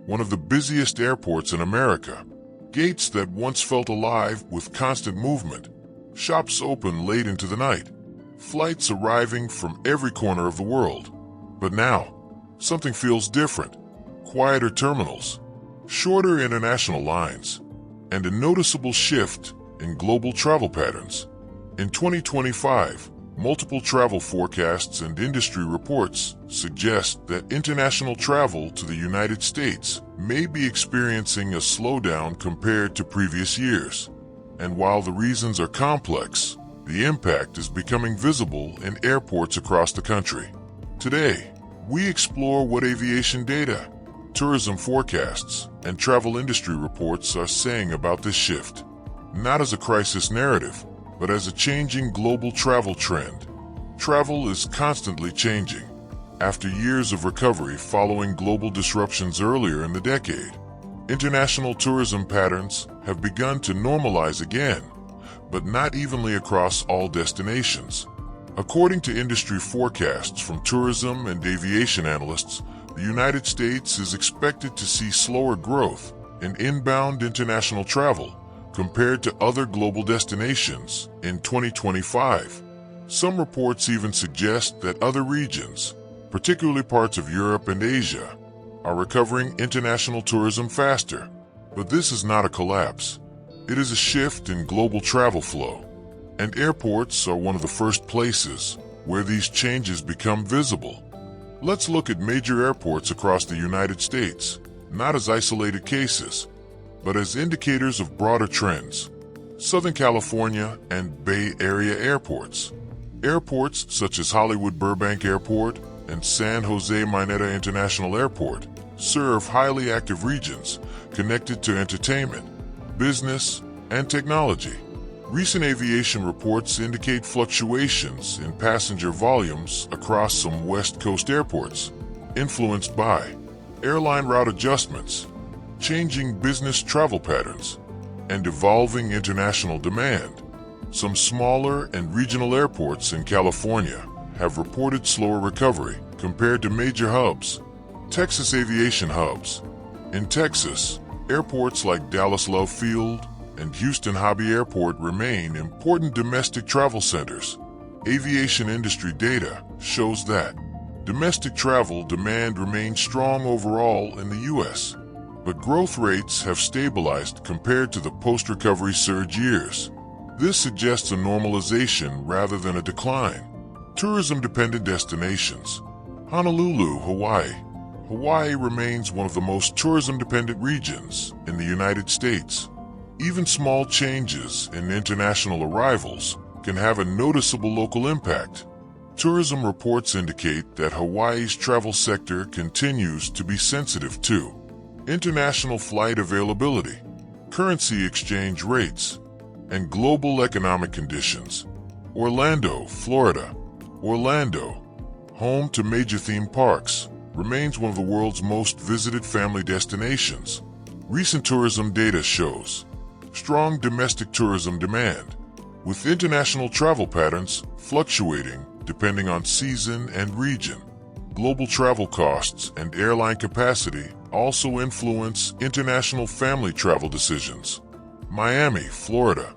one of the busiest airports in America. Gates that once felt alive with constant movement, shops open late into the night, flights arriving from every corner of the world. But now, something feels different. Quieter terminals, shorter international lines, and a noticeable shift in global travel patterns. In 2025, multiple travel forecasts and industry reports suggest that international travel to the United States may be experiencing a slowdown compared to previous years. And while the reasons are complex, the impact is becoming visible in airports across the country. Today, we explore what aviation data, tourism forecasts, and travel industry reports are saying about this shift, not as a crisis narrative, but as a changing global travel trend. Travel is constantly changing. After years of recovery following global disruptions earlier in the decade, international tourism patterns have begun to normalize again, but not evenly across all destinations. According to industry forecasts from tourism and aviation analysts, the United States is expected to see slower growth in inbound international travel compared to other global destinations in 2025. Some reports even suggest that other regions, particularly parts of Europe and Asia, are recovering international tourism faster. But this is not a collapse. It is a shift in global travel flow, and airports are one of the first places where these changes become visible. Let's look at major airports across the United States, not as isolated cases, but as indicators of broader trends. Southern California and Bay Area airports. Airports such as Hollywood Burbank Airport and San Jose Mineta International Airport serve highly active regions connected to entertainment, business, and technology. Recent aviation reports indicate fluctuations in passenger volumes across some West Coast airports, influenced by airline route adjustments, changing business travel patterns, and evolving international demand. Some smaller and regional airports in California have reported slower recovery compared to major hubs. Texas aviation hubs. In Texas, airports like Dallas Love Field and Houston Hobby Airport remain important domestic travel centers. Aviation industry data shows that domestic travel demand remains strong overall in the U.S., but growth rates have stabilized compared to the post-recovery surge years. This suggests a normalization rather than a decline. Tourism-dependent destinations. Honolulu, Hawaii. Hawaii remains one of the most tourism-dependent regions in the United States. Even small changes in international arrivals can have a noticeable local impact. Tourism reports indicate that Hawaii's travel sector continues to be sensitive to international flight availability, currency exchange rates, and global economic conditions. Orlando, Florida. Orlando, home to major theme parks, remains one of the world's most visited family destinations. Recent tourism data shows strong domestic tourism demand, with international travel patterns fluctuating depending on season and region. Global travel costs and airline capacity also influence international family travel decisions. Miami, Florida.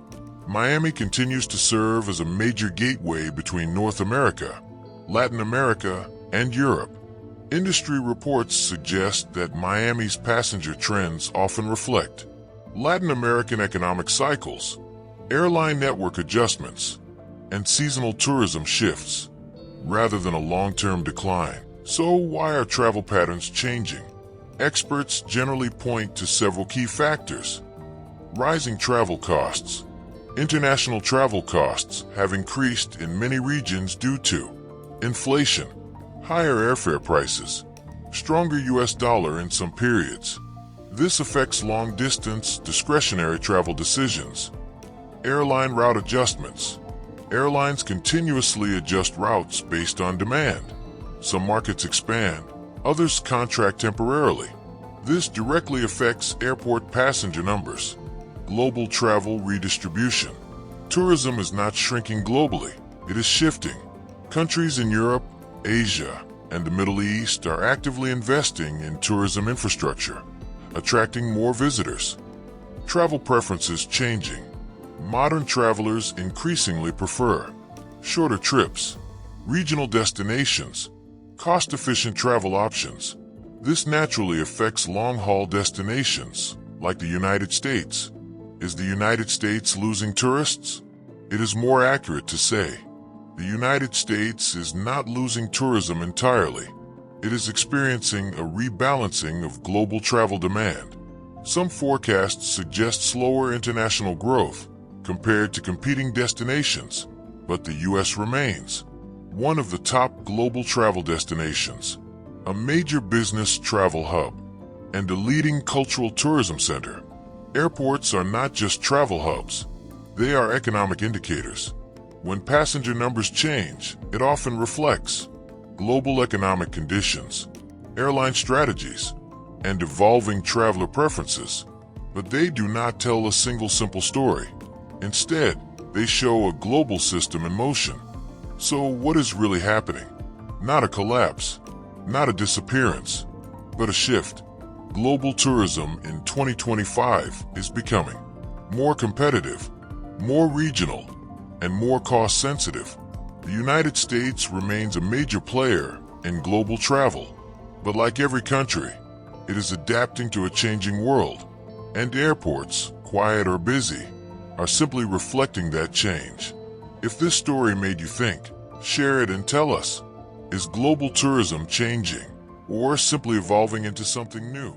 Miami continues to serve as a major gateway between North America, Latin America, and Europe. Industry reports suggest that Miami's passenger trends often reflect Latin American economic cycles, airline network adjustments, and seasonal tourism shifts, rather than a long-term decline. So why are travel patterns changing? Experts generally point to several key factors. Rising travel costs. International travel costs have increased in many regions due to inflation, higher airfare prices, stronger U.S. dollar in some periods. This affects long-distance, discretionary travel decisions. Airline route adjustments. Airlines continuously adjust routes based on demand. Some markets expand, others contract temporarily. This directly affects airport passenger numbers. Global travel redistribution. Tourism is not shrinking globally, it is shifting. Countries in Europe, Asia, and the Middle East are actively investing in tourism infrastructure. attracting more visitors. Travel preferences changing. Modern travelers increasingly prefer shorter trips, regional destinations, cost-efficient travel options. This naturally affects long-haul destinations, like the United States. Is the United States losing tourists? It is more accurate to say, the United States is not losing tourism entirely. It is experiencing a rebalancing of global travel demand. Some forecasts suggest slower international growth compared to competing destinations, but the U.S. remains one of the top global travel destinations, a major business travel hub, and a leading cultural tourism center. Airports are not just travel hubs, they are economic indicators. When passenger numbers change, it often reflects global economic conditions, airline strategies, and evolving traveler preferences. But they do not tell a single simple story. Instead, they show a global system in motion. So what is really happening? Not a collapse, not a disappearance, but a shift. Global tourism in 2025 is becoming more competitive, more regional, and more cost-sensitive. The United States remains a major player in global travel, but like every country, it is adapting to a changing world, and airports, quiet or busy, are simply reflecting that change. If this story made you think, share it and tell us, is global tourism changing or simply evolving into something new?